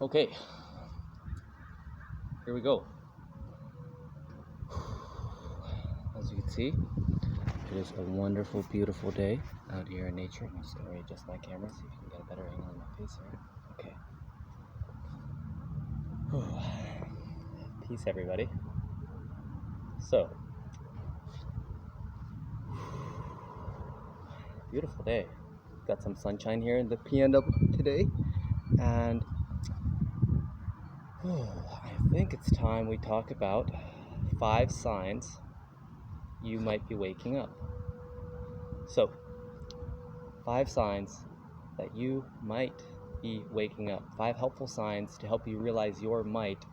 Okay, here we go. As you can see, it is a wonderful, beautiful day out here in nature. I'm just going to readjust my camera, see if you can get a better angle on my face here. Okay. Peace, everybody. So, beautiful day. Got some sunshine here in the PNW today, and I think it's time we talk about 5 signs you might be waking up. So, 5 signs that you might be waking up. 5 helpful signs to help you realize your might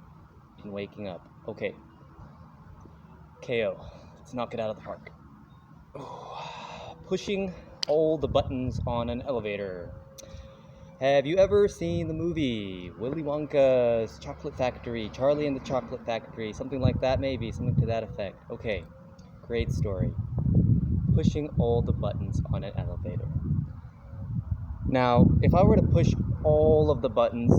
in waking up. Okay. KO. Let's knock it out of the park. Pushing all the buttons on an elevator. Have you ever seen the movie Willy Wonka's Chocolate Factory, Charlie and the Chocolate Factory, something like that maybe, something to that effect? Okay, great story. Pushing all the buttons on an elevator. Now, if I were to push all of the buttons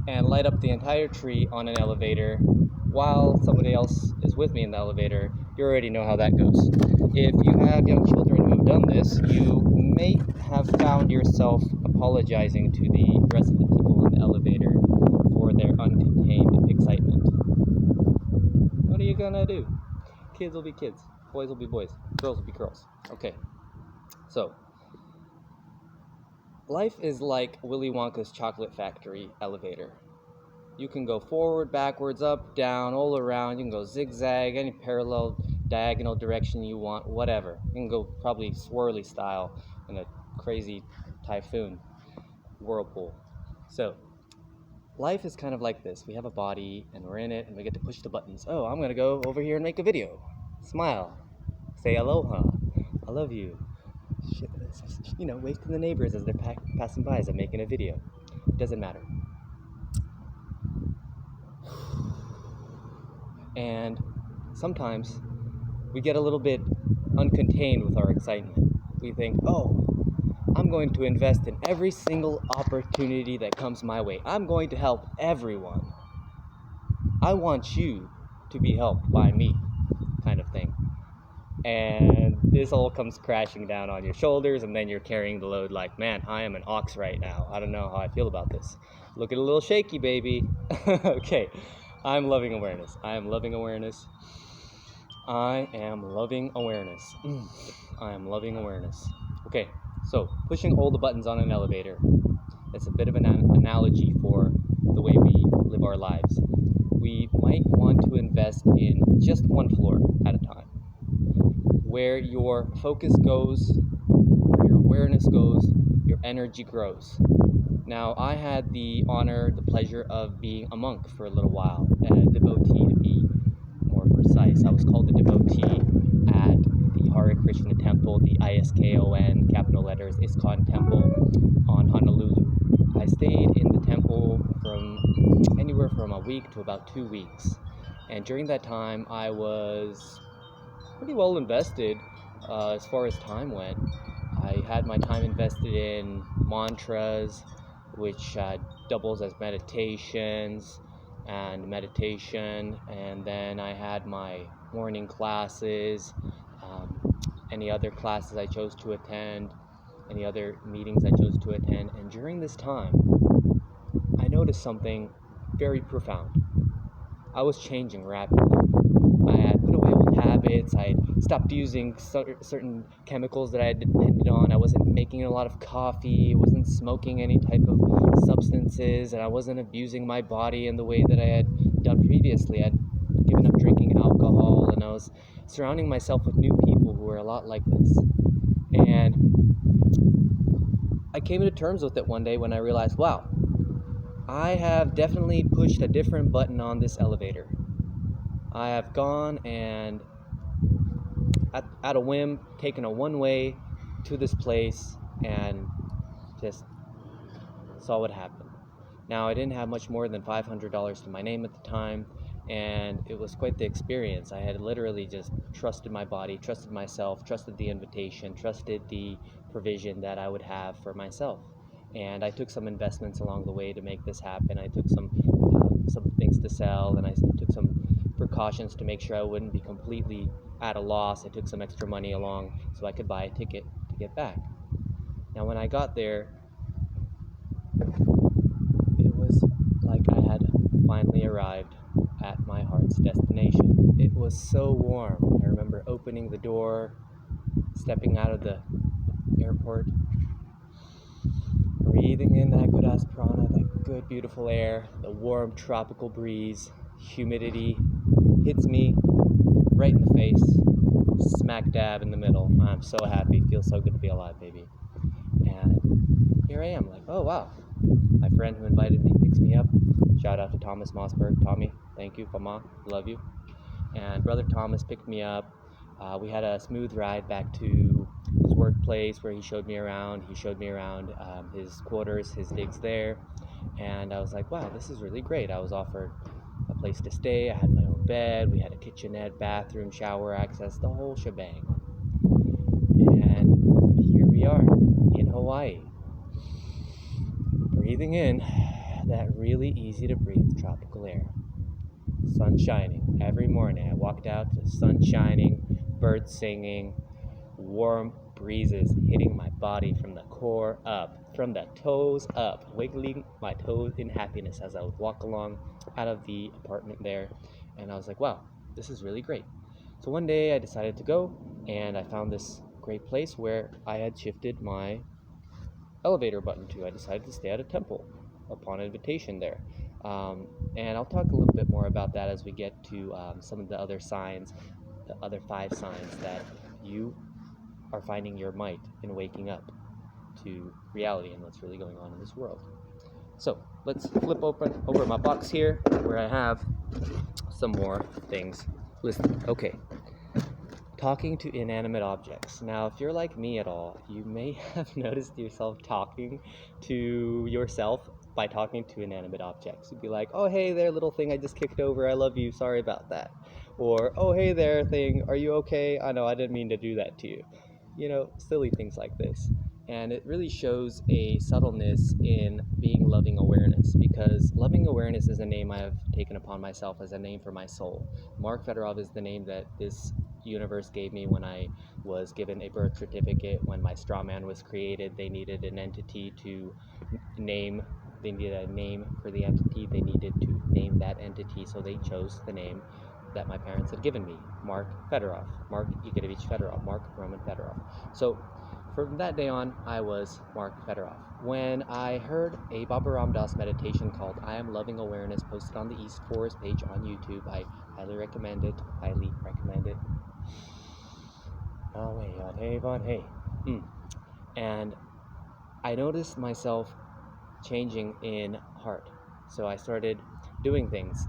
and light up the entire tree on an elevator while somebody else is with me in the elevator, you already know how that goes. If you have young children who have done this, you may have found yourself apologizing to the rest of the people in the elevator for their uncontained excitement. What are you gonna do? Kids will be kids, boys will be boys, girls will be girls. Okay, so life is like Willy Wonka's Chocolate Factory elevator. You can go forward, backwards, up, down, all around. You can go zigzag, any parallel, diagonal direction you want, whatever. You can go probably swirly style in a crazy typhoon whirlpool. So, life is kind of like this. We have a body, and we're in it, and we get to push the buttons. Oh, I'm going to go over here and make a video. Smile. Say aloha. I love you. Wave to the neighbors as they're passing by as I'm making a video. It doesn't matter. And sometimes we get a little bit uncontained with our excitement. We think, I'm going to invest in every single opportunity that comes my way. I'm going to help everyone. I want you to be helped by me, kind of thing. And this all comes crashing down on your shoulders, and then you're carrying the load like, man, I am an ox right now. I don't know how I feel about this. Looking a little shaky, baby. Okay. I'm loving awareness. I am loving awareness. I am loving awareness. I am loving awareness. Okay, so pushing all the buttons on an elevator. It's a bit of an analogy for the way we live our lives. We might want to invest in just one floor at a time. Where your focus goes, where your awareness goes, your energy grows. Now, I had the honor, the pleasure of being a monk for a little while, a devotee to be more precise. I was called a devotee at the Hare Krishna Temple, the ISKON, capital letters, ISKCON Temple on Honolulu. I stayed in the temple from anywhere from a week to about 2 weeks. And during that time, I was pretty well invested as far as time went. I had my time invested in mantras, which doubles as meditations and meditation, and then I had my morning classes, any other classes I chose to attend, any other meetings I chose to attend, and during this time, I noticed something very profound. I was changing rapidly. I had put away old habits. I had stopped using certain chemicals that I had depended on. I wasn't making a lot of coffee. I wasn't smoking any type of substances, and I wasn't abusing my body in the way that I had done previously. I had given up drinking alcohol, and I was surrounding myself with new people who were a lot like this. And I came to terms with it one day when I realized, wow, I have definitely pushed a different button on this elevator. I have gone and at a whim taken a one-way to this place and just saw what happened. Now, I didn't have much more than $500 to my name at the time, and it was quite the experience. I had literally just trusted my body, trusted myself, trusted the invitation, trusted the provision that I would have for myself. And I took some investments along the way to make this happen. I took some things to sell, and I took some precautions to make sure I wouldn't be completely at a loss. I took some extra money along so I could buy a ticket to get back. Now, when I got there, it was like I had finally arrived at my heart's destination. It was so warm. I remember opening the door, stepping out of the airport, breathing in that good ass prana, that good beautiful air, the warm tropical breeze, humidity hits me right in the face, smack dab in the middle. I'm so happy, feels so good to be alive, baby. And here I am, like, oh wow. My friend who invited me picks me up. Shout out to Thomas Mossberg. Tommy, thank you. Fama, love you. And brother Thomas picked me up. We had a smooth ride back to his workplace where he showed me around. He showed me around his quarters, his digs there. And I was like, wow, this is really great. I was offered a place to stay. I had my own bed. We had a kitchenette, bathroom, shower access, the whole shebang. And here we are in Hawaii, breathing in that really easy to breathe tropical air. Sun shining every morning. I walked out, the sun shining, birds singing, warm breezes hitting my body from the core up, from the toes up, wiggling my toes in happiness as I would walk along out of the apartment there. And I was like, wow, this is really great. So one day I decided to go, and I found this great place where I had shifted my elevator button to. I decided to stay at a temple upon invitation there. And I'll talk a little bit more about that as we get to some of the other signs, the other 5 signs that you are finding your might in waking up to reality and what's really going on in this world. So let's flip over my box here where I have some more things listed. Okay. Talking to inanimate objects. Now, if you're like me at all, you may have noticed yourself talking to yourself by talking to inanimate objects. You'd be like, oh, hey there, little thing I just kicked over. I love you. Sorry about that. Or, oh, hey there, thing. Are you okay? I know, I didn't mean to do that to you. You know, silly things like this. And it really shows a subtleness in being loving awareness, because loving awareness is a name I have taken upon myself as a name for my soul. Mark Fedorov is the name that this universe gave me when I was given a birth certificate. When my straw man was created, they needed an entity to name. They needed a name for the entity. They needed to name that entity, so they chose the name that my parents had given me, Mark Fedorov, Mark Igorevich Fedorov, Mark Roman Fedorov. So from that day on, I was Mark Fedorov. When I heard a Baba Ram Dass meditation called I Am Loving Awareness posted on the East Forest page on YouTube, I highly recommend it. And I noticed myself changing in heart. So I started doing things,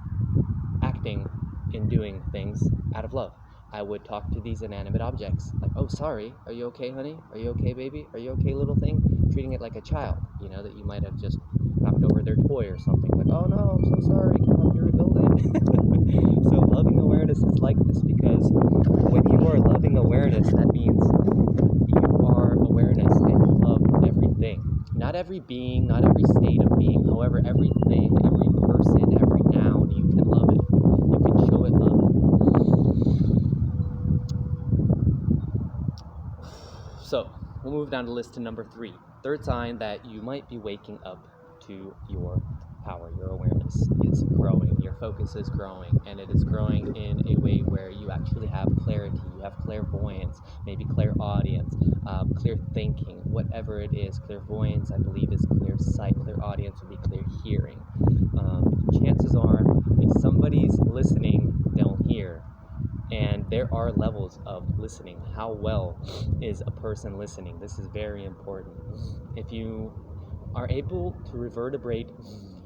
acting in doing things out of love. I would talk to these inanimate objects, like, oh, sorry, are you okay, honey? Are you okay, baby? Are you okay, little thing? Treating it like a child, you know, that you might have just knocked over their toy or something. Like, oh no, I'm so sorry, can I help you rebuild it? So loving awareness is like this, because when you are loving awareness, that means you are awareness and you love everything. Not every being, not every state of being, however, everything, every person, every noun, you can love it. You can show it love. So, we'll move down to list to number 3. Third sign that you might be waking up to your power. Your awareness is growing, your focus is growing, and it is growing in a way where you actually have clarity, you have clairvoyance, maybe clairaudience, clear thinking, whatever it is. Clairvoyance, I believe, is clear sight. Clairaudience would be clear hearing. Chances are, if somebody's listening, they'll hear. And there are levels of listening. How well is a person listening? This is very important. If you are able to reverberate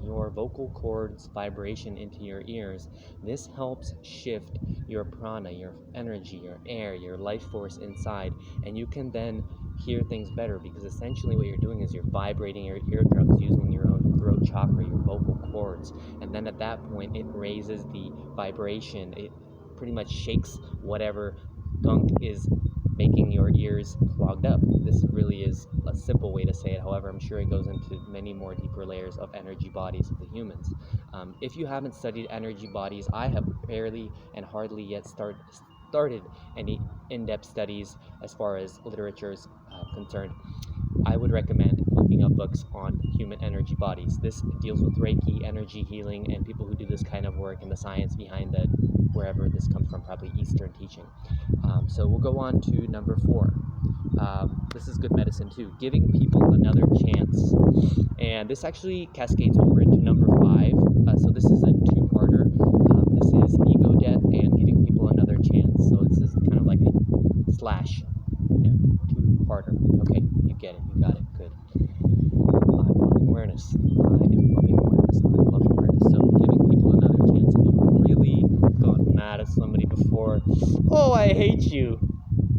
your vocal cords vibration into your ears, this helps shift your prana, your energy, your air, your life force inside, and you can then hear things better, because essentially what you're doing is you're vibrating your eardrums using your own throat chakra, your vocal cords, and then at that point it raises the vibration. It pretty much shakes whatever gunk is making your ears clogged up. This really is a simple way to say it. However, I'm sure it goes into many more deeper layers of energy bodies of the humans. If you haven't studied energy bodies, I have barely and hardly yet started any in-depth studies as far as literature is concerned. I would recommend looking up books on human energy bodies. This deals with Reiki, energy healing, and people who do this kind of work and the science behind that, wherever this comes from, probably Eastern teaching. So we'll go on to number 4. This is good medicine too, giving people another chance. And this actually cascades over into number 5. So this is a two-parter. This is ego death and giving people another chance. So this is kind of like a slash, two-parter. Okay, you get it, you got it, good. I'm loving awareness. So giving people another chance. Have you really gone mad at somebody before? Oh, I hate you.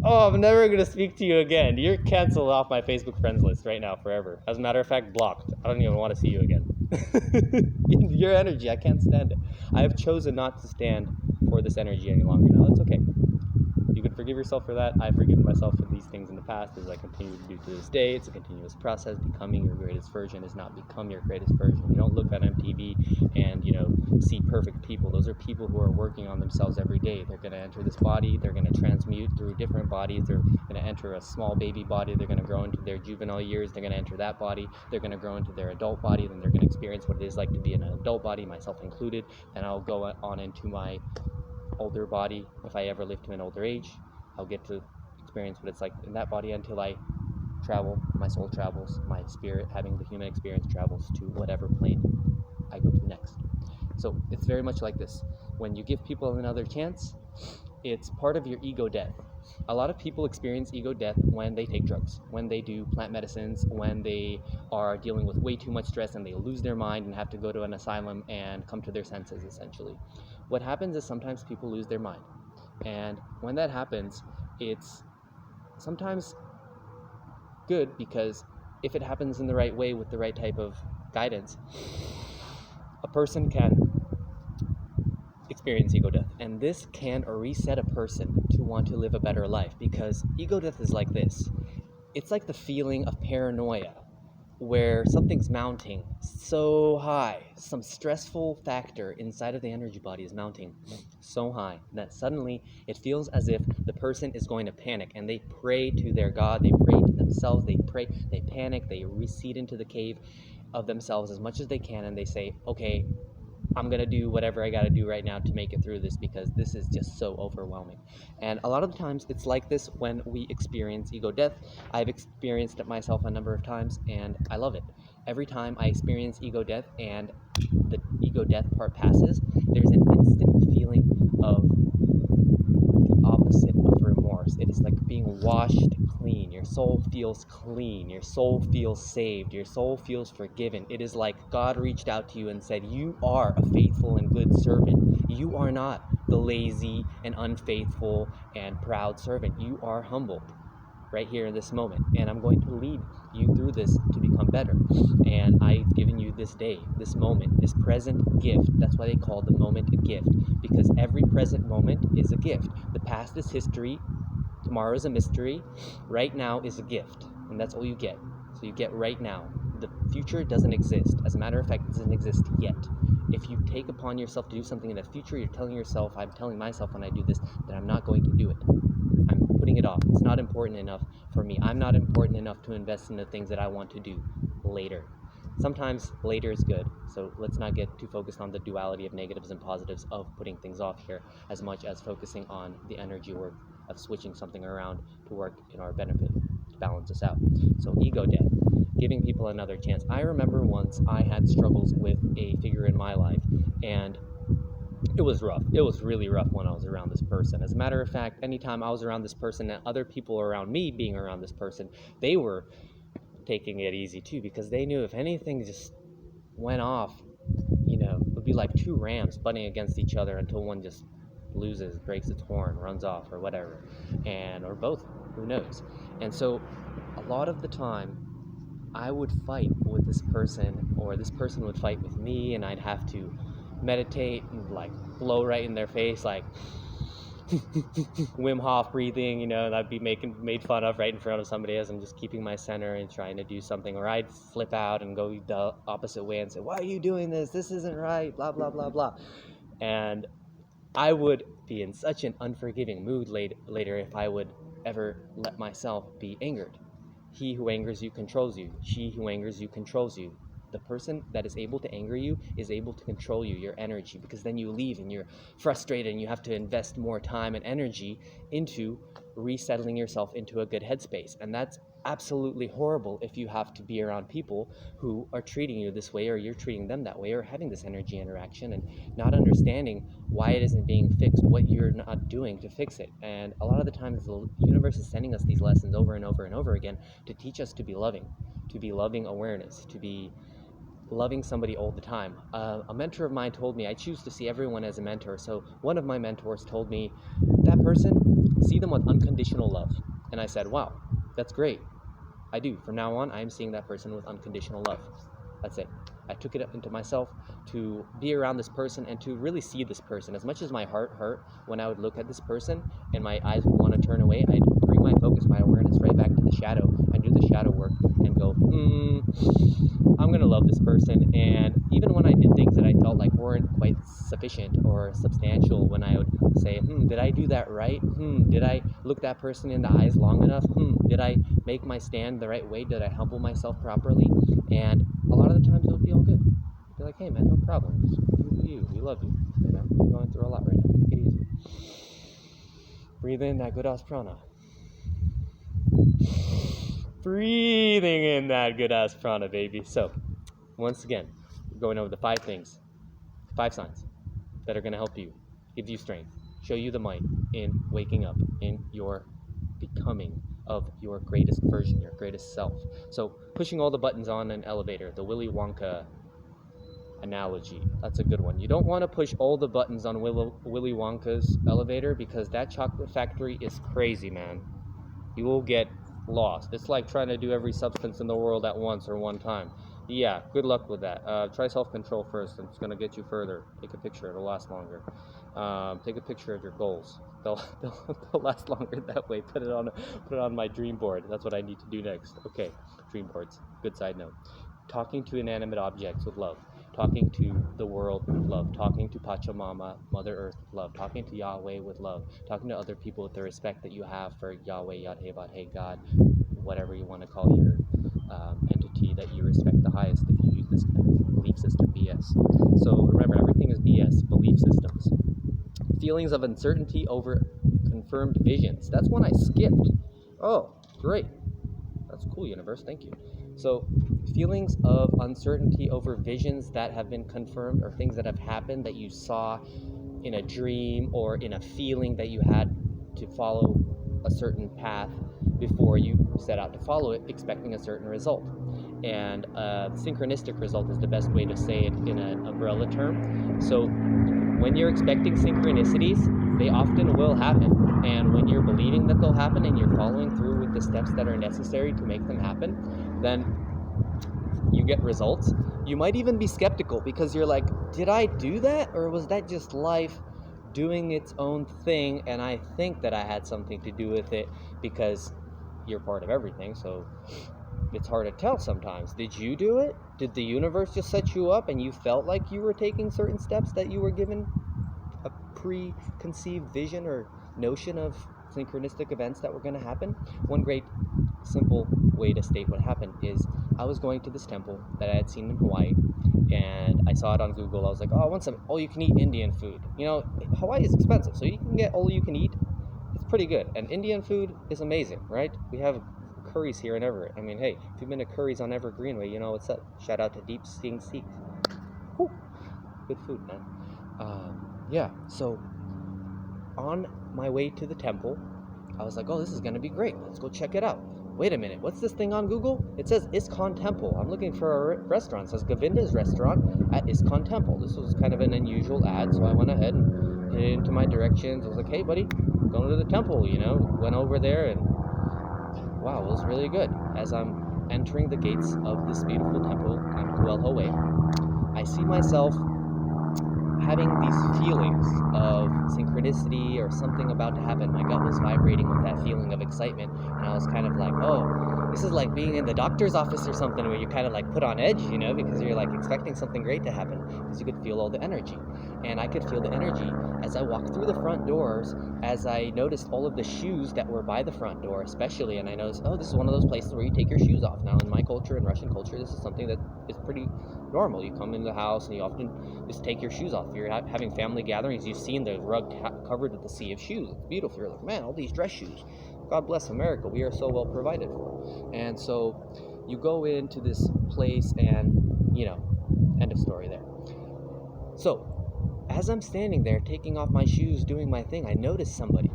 Oh, I'm never going to speak to you again. You're canceled off my Facebook friends list right now forever. As a matter of fact, blocked. I don't even want to see you again. Your energy, I can't stand it. I have chosen not to stand for this energy any longer. Now, that's okay. You can forgive yourself for that. I've forgiven myself for these things in the past, as I continue to do to this day. It's a continuous process. Becoming your greatest version is not become your greatest version. You don't look on MTV and, see perfect people. Those are people who are working on themselves every day. They're going to enter this body. They're going to transmute through different bodies. They're going to enter a small baby body. They're going to grow into their juvenile years. They're going to enter that body. They're going to grow into their adult body. Then they're going to experience what it is like to be in an adult body, myself included. And I'll go on into my older body. If I ever live to an older age, I'll get to experience what it's like in that body until I travel, my soul travels, my spirit, having the human experience, travels to whatever plane I go to next. So it's very much like this. When you give people another chance, it's part of your ego death. A lot of people experience ego death when they take drugs, when they do plant medicines, when they are dealing with way too much stress and they lose their mind and have to go to an asylum and come to their senses, essentially. What happens is sometimes people lose their mind. And when that happens, it's sometimes good, because if it happens in the right way with the right type of guidance, a person can experience ego death. And this can reset a person to want to live a better life, because ego death is like this. It's like the feeling of paranoia, where something's mounting so high, some stressful factor inside of the energy body is mounting so high that suddenly it feels as if the person is going to panic, and they pray to their God, they pray to themselves, they panic, they recede into the cave of themselves as much as they can, and they say, okay, I'm going to do whatever I got to do right now to make it through this, because this is just so overwhelming. And a lot of the times it's like this when we experience ego death. I've experienced it myself a number of times, and I love it. Every time I experience ego death and the ego death part passes, there's an instant feeling of the opposite of remorse. It is like being washed clean. Your soul feels clean. Your soul feels saved. Your soul feels forgiven. It is like God reached out to you and said, you are a faithful and good servant. You are not the lazy and unfaithful and proud servant. You are humbled right here in this moment. And I'm going to lead you through this to become better. And I've given you this day, this moment, this present gift. That's why they call the moment a gift, because every present moment is a gift. The past is history. Tomorrow is a mystery. Right now is a gift, and that's all you get. So you get right now. The future doesn't exist. As a matter of fact, it doesn't exist yet. If you take upon yourself to do something in the future, you're telling yourself, I'm telling myself when I do this, that I'm not going to do it. I'm putting it off. It's not important enough for me. I'm not important enough to invest in the things that I want to do later. Sometimes later is good, so let's not get too focused on the duality of negatives and positives of putting things off here, as much as focusing on the energy work of switching something around to work in our benefit, to balance us out. So ego death, giving people another chance. I remember once I had struggles with a figure in my life, and it was rough. It was really rough when I was around this person. As a matter of fact, anytime I was around this person and other people around me being around this person, they were taking it easy too, because they knew if anything just went off, it would be like two rams butting against each other until one just loses, breaks its horn, runs off, or whatever, or both, who knows. And so a lot of the time I would fight with this person, or this person would fight with me, and I'd have to meditate and blow right in their face, Wim Hof breathing, and I'd be made fun of right in front of somebody as I'm just keeping my center and trying to do something. Or I'd flip out and go the opposite way and say, why are you doing this? This isn't right, blah, blah, blah, blah. And I would be in such an unforgiving mood later if I would ever let myself be angered. He who angers you controls you. She who angers you controls you. The person that is able to anger you is able to control you, your energy, because then you leave and you're frustrated and you have to invest more time and energy into resettling yourself into a good headspace. And that's absolutely horrible if you have to be around people who are treating you this way, or you're treating them that way, or having this energy interaction and not understanding why it isn't being fixed, what you're not doing to fix it. And a lot of the times the universe is sending us these lessons over and over and over again to teach us to be loving awareness, to be loving somebody all the time. A mentor of mine told me, I choose to see everyone as a mentor. So one of my mentors told me, that person, see them with unconditional love. And I said, wow, that's great. I do. From now on, I am seeing that person with unconditional love. That's it. I took it into myself to be around this person and to really see this person. As much as my heart hurt when I would look at this person and my eyes would want to turn away, I'd bring my focus, my awareness right back to the shadow and do the shadow work and go, I'm going to love this person. And even when I did things that I felt like weren't quite sufficient or substantial, when I would say, did I do that right? Did I look that person in the eyes long enough? Did I make my stand the right way? Did I humble myself properly? And a lot of the times it would be all good. I'd be like, hey man, no problem. Just do you. We love you. You're going through a lot right now. Take it easy. Breathe in that good ass prana. Breathing in that good ass prana, baby. So, once again, we're going over the 5 things, 5 signs that are going to help you, give you strength, show you the might in waking up, in your becoming of your greatest version, your greatest self. So, pushing all the buttons on an elevator, the Willy Wonka analogy, that's a good one. You don't want to push all the buttons on Willy Wonka's elevator, because that chocolate factory is crazy, man. You will get lost. It's like trying to do every substance in the world at once or one time. Yeah, good luck with that. Try self-control first, and it's going to get you further. Take a picture, it'll last longer. Take a picture of your goals. They'll last longer that way. Put it on my dream board. That's what I need to do next. Okay, dream boards. Good side note. Talking to inanimate objects with love. Talking to the world with love. Talking to Pachamama, Mother Earth with love. Talking to Yahweh with love. Talking to other people with the respect that you have for Yahweh, Yad-He, Vad-He, God, whatever you want to call your entity that you respect the highest, if you use this kind of belief system BS. So remember, everything is BS, belief systems. Feelings of uncertainty over confirmed visions. That's one I skipped. Oh, great. That's cool, universe. Thank you. So, feelings of uncertainty over visions that have been confirmed, or things that have happened that you saw in a dream or in a feeling that you had to follow a certain path before you set out to follow it, expecting a certain result. And synchronistic result is the best way to say it in an umbrella term. So, when you're expecting synchronicities, they often will happen. And when you're believing that they'll happen and you're following through with the steps that are necessary to make them happen, then you get results. You might even be skeptical, because you're like, did I do that? Or was that just life doing its own thing? And I think that I had something to do with it, because you're part of everything. So it's hard to tell sometimes. Did you do it? Did the universe just set you up and you felt like you were taking certain steps, that you were given a preconceived vision or notion of synchronistic events that were going to happen? One great simple way to state what happened is, I was going to this temple that I had seen in Hawaii, and I saw it on Google. I was like, oh, I want some all-you-can-eat Indian food. Hawaii is expensive, so you can get all-you-can-eat. It's pretty good, and Indian food is amazing, right? We have curries here in Everett. I mean, hey, if you've been to Curry's on Everett Greenway, you know what's up. Shout out to Deep Sting Steaks. Whew. Good food, man. So on my way to the temple, I was like, oh, this is going to be great. Let's go check it out. Wait a minute, what's this thing on Google? It says ISKCON Temple. I'm looking for a restaurant. It says Govinda's Restaurant at ISKCON Temple. This was kind of an unusual ad, so I went ahead and hit it into my directions. I was like, hey, buddy, going to the temple, Went over there, and wow, it was really good. As I'm entering the gates of this beautiful temple on Kuelhoe, I see myself having these feelings of synchronicity or something about to happen. My gut was vibrating with that feeling of excitement, and I was kind of like, oh, this is like being in the doctor's office or something, where you kind of like put on edge, because you're like expecting something great to happen, because you could feel all the energy. And I could feel the energy as I walked through the front doors, as I noticed all of the shoes that were by the front door especially, and I noticed, oh, this is one of those places where you take your shoes off. Now in my culture, in Russian culture, this is something that is pretty normal. You come in the house and you often just take your shoes off. If you're having family gatherings, you've seen the rug covered with a sea of shoes. It's beautiful. You're like, man, all these dress shoes. God bless America. We are so well provided for. And so you go into this place and, end of story there. So as I'm standing there taking off my shoes, doing my thing, I notice somebody.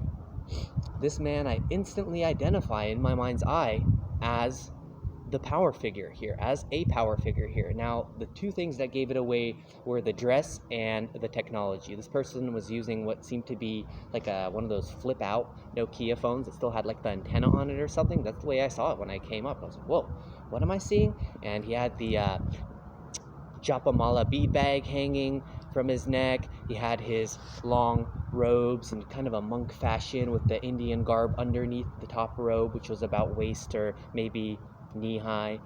This man I instantly identify in my mind's eye as the power figure here, as a power figure here. Now, the two things that gave it away were the dress and the technology. This person was using what seemed to be like one of those flip out Nokia phones that still had like the antenna on it or something. That's the way I saw it when I came up. I was like, whoa, what am I seeing? And he had the Japamala bead bag hanging from his neck. He had his long robes in kind of a monk fashion with the Indian garb underneath the top robe, which was about waist or maybe knee-high,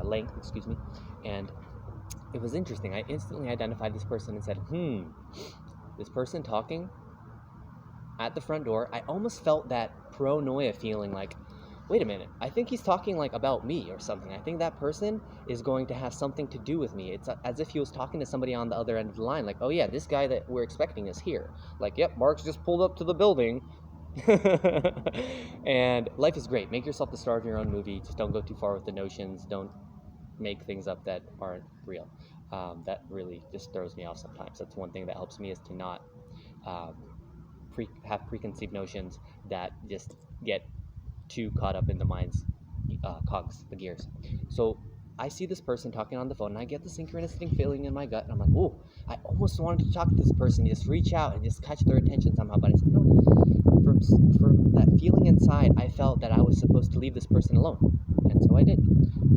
length, excuse me. And it was interesting. I instantly identified this person and said, this person talking at the front door, I almost felt that paranoia feeling like, wait a minute, I think he's talking like about me or something. I think that person is going to have something to do with me. It's as if he was talking to somebody on the other end of the line, like, oh yeah, this guy that we're expecting is here. Like, yep, Mark's just pulled up to the building. And life is great. Make yourself the star of your own movie. Just don't go too far with the notions. Don't make things up that aren't real. That really just throws me off sometimes. That's one thing that helps me, is to not have preconceived notions that just get too caught up in the mind's cogs, the gears. So I see this person talking on the phone, and I get the synchronistic feeling in my gut, and I'm like, oh, I almost wanted to talk to this person, just reach out and just catch their attention somehow, but I said, no. From that feeling inside, I felt that I was supposed to leave this person alone, and so I did.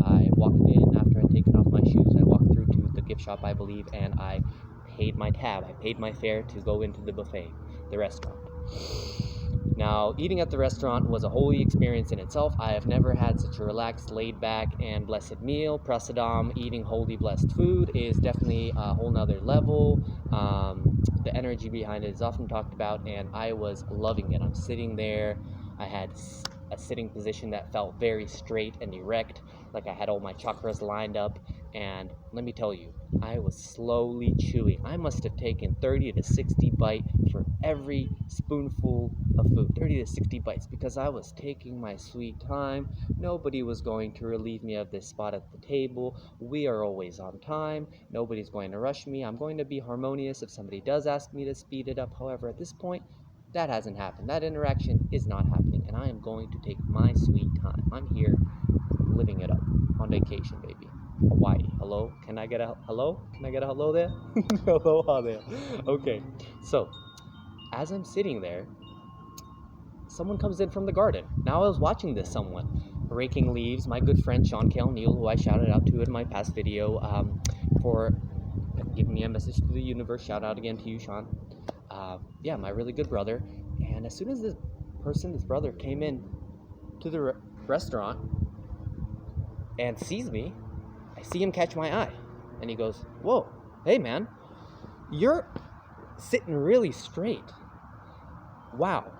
I walked in after I'd taken off my shoes. I walked through to the gift shop, I believe, and I paid my tab. I paid my fare to go into the buffet, the restaurant. Now, eating at the restaurant was a holy experience in itself. I have never had such a relaxed, laid-back, and blessed meal. Prasadam, eating holy, blessed food, is definitely a whole nother level. The energy behind it is often talked about, and I was loving it. I'm sitting there. I had a sitting position that felt very straight and erect, like I had all my chakras lined up, and let me tell you, I was slowly chewing. I must have taken 30 to 60 bites for every spoonful of food, 30 to 60 bites, because I was taking my sweet time. Nobody was going to relieve me of this spot at the table. We are always on time. Nobody's going to rush me. I'm going to be harmonious if somebody does ask me to speed it up. However, at this point, that hasn't happened. That interaction is not happening, and I am going to take my sweet time. I'm here living it up on vacation, baby. Hawaii. Hello? Can I get a hello? Can I get a hello there? Aloha there. Okay. So, as I'm sitting there, someone comes in from the garden. Now I was watching this someone raking leaves. My good friend Sean Kale Neal, who I shouted out to in my past video, for giving me a message to the universe. Shout out again to you, Sean. My really good brother. And as soon as this brother came in to the restaurant and sees me, I see him catch my eye, and he goes, whoa, hey man, you're sitting really straight. Wow.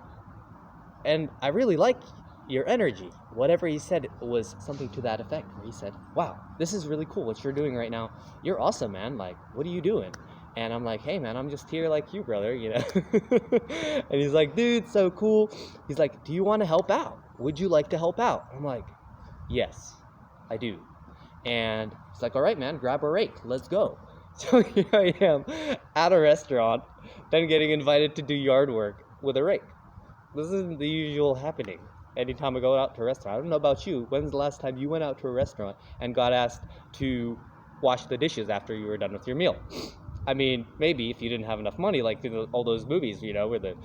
And I really like your energy. Whatever he said was something to that effect, where he said, wow, this is really cool what you're doing right now. You're awesome, man. Like, what are you doing? And I'm like, hey man, I'm just here like you, brother, And he's like, dude, so cool. He's like, do you want to help out? Would you like to help out? I'm like, yes, I do. And he's like, all right, man, grab a rake. Let's go. So here I am at a restaurant, then getting invited to do yard work with a rake. This isn't the usual happening anytime I go out to a restaurant. I don't know about you. When's the last time you went out to a restaurant and got asked to wash the dishes after you were done with your meal? I mean, maybe if you didn't have enough money, like all those movies, where the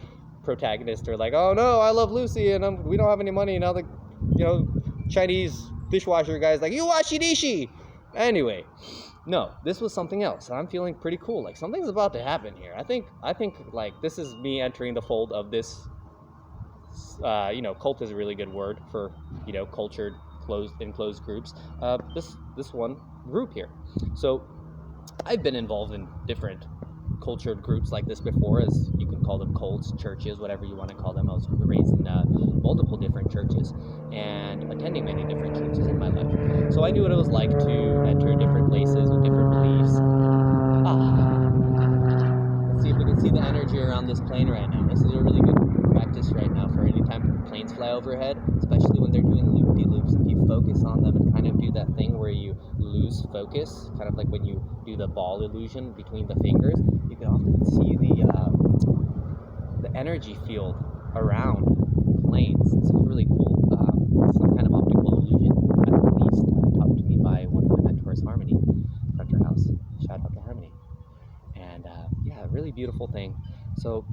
protagonists are like, oh no, I love Lucy, and we don't have any money. Now the, Chinese dishwasher guy's like, you washi dishi. Anyway, no, this was something else. I'm feeling pretty cool. Like something's about to happen here. I think like this is me entering the fold of this. Cult is a really good word for cultured, enclosed groups. This one group here. So I've been involved in different cultured groups like this before, as you can call them cults, churches, whatever you want to call them. I was raised in multiple different churches and attending many different churches in my life. So I knew what it was like to enter different places with different beliefs. Let's see if we can see the energy around this plane right now. This is a really good practice right now for any time planes fly overhead, especially when they're doing loop-de-loops. If you focus on them and kind of do that thing where you lose focus, kind of like when you do the ball illusion between the fingers, you can often see the energy field around planes. This is really cool. Some kind of optical illusion, at least taught to me by one of my mentors, Harmony, Hunter House. Shout out to Harmony. And really beautiful thing. So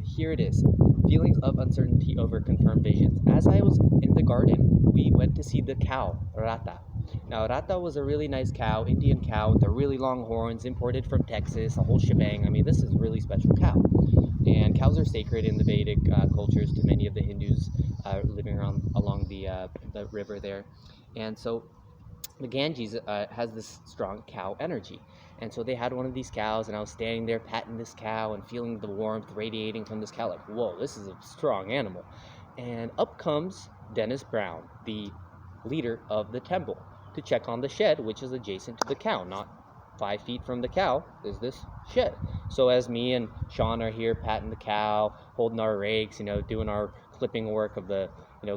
here it is. Feelings of uncertainty over confirmed visions. As I was in the garden, we went to see the cow, Rata. Now, Rata was a really nice cow, Indian cow with the really long horns, imported from Texas, a whole shebang. I mean, this is a really special cow. And cows are sacred in the Vedic cultures to many of the Hindus living along the river there. And so the Ganges has this strong cow energy. And so they had one of these cows, and I was standing there patting this cow and feeling the warmth radiating from this cow, like, whoa, this is a strong animal. And up comes Dennis Brown, the leader of the temple, to check on the shed, which is adjacent to the cow. Not 5 feet from the cow is this shed. So as me and Sean are here patting the cow, holding our rakes, doing our clipping work of the,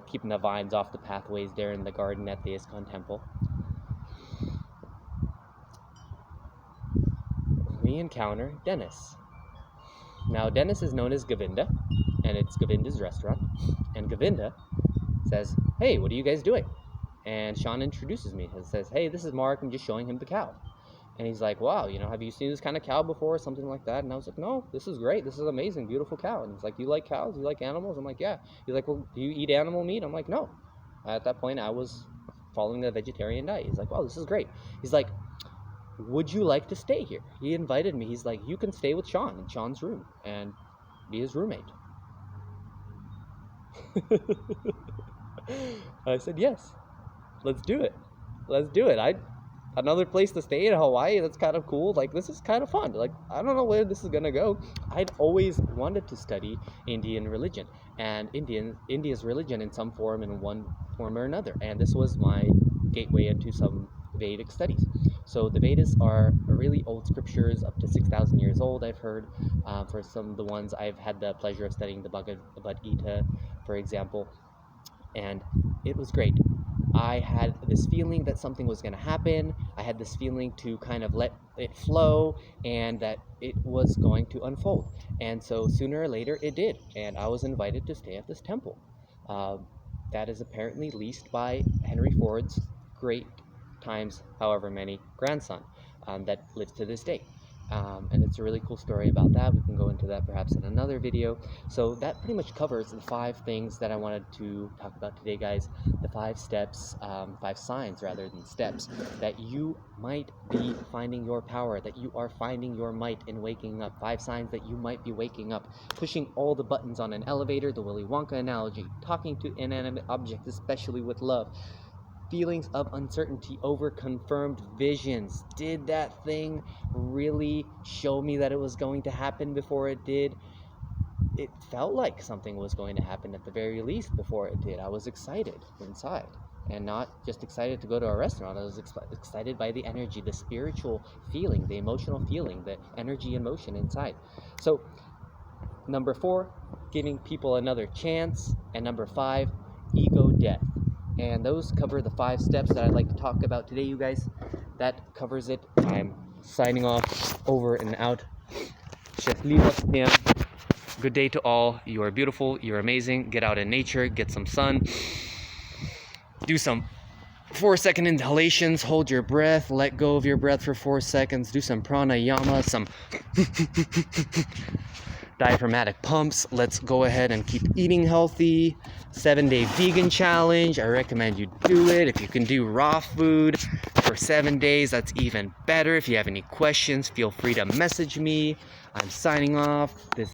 keeping the vines off the pathways there in the garden at the ISKCON temple, we encounter Dennis. Now, Dennis is known as Govinda, and it's Govinda's restaurant. And Govinda says, hey, what are you guys doing? And Sean introduces me and says, hey, this is Mark. I'm just showing him the cow. And he's like, wow, have you seen this kind of cow before or something like that? And I was like, no, this is great. This is amazing, beautiful cow. And he's like, you like cows? You like animals? I'm like, yeah. He's like, well, do you eat animal meat? I'm like, no. At that point, I was following the vegetarian diet. He's like, wow, this is great. He's like, would you like to stay here? He invited me. He's like, you can stay with Sean in Sean's room and be his roommate. I said, yes, let's do it. Another place to stay in Hawaii, that's kind of cool. Like, this is kind of fun. Like, I don't know where this is gonna go. I'd always wanted to study Indian religion and India's religion in some form, in one form or another. And this was my gateway into some Vedic studies. So the Vedas are really old scriptures, up to 6,000 years old, I've heard. For some of the ones I've had the pleasure of studying, the Bhagavad Gita, for example. And it was great. I had this feeling that something was going to happen. I had this feeling to kind of let it flow and that it was going to unfold. And so sooner or later it did. And I was invited to stay at this temple. That is apparently leased by Henry Ford's great times however many grandson that lives to this day. And it's a really cool story about that. We can go into that perhaps in another video. So that pretty much covers the 5 things that I wanted to talk about today, guys. The 5 steps, 5 signs rather than steps, that you might be finding your power, that you are finding your might in waking up. 5 signs that you might be waking up, pushing all the buttons on an elevator, the Willy Wonka analogy, talking to inanimate objects, especially with love. Feelings of uncertainty over confirmed visions. Did that thing really show me that it was going to happen before it did? It felt like something was going to happen at the very least before it did. I was excited inside, and not just excited to go to a restaurant. I was excited by the energy, the spiritual feeling, the emotional feeling, the energy and motion inside. So number 4, giving people another chance. And number 5, ego death. And those cover the 5 steps that I'd like to talk about today, you guys. That covers it. I'm signing off, over and out. Good day to all. You are beautiful. You're amazing. Get out in nature. Get some sun. Do some 4-second inhalations. Hold your breath. Let go of your breath for 4 seconds. Do some pranayama. diaphragmatic pumps. Let's go ahead and keep eating healthy. 7-day vegan challenge. I recommend you do it. If you can do raw food for 7 days, that's even better. If you have any questions, feel free to message me. I'm signing off. This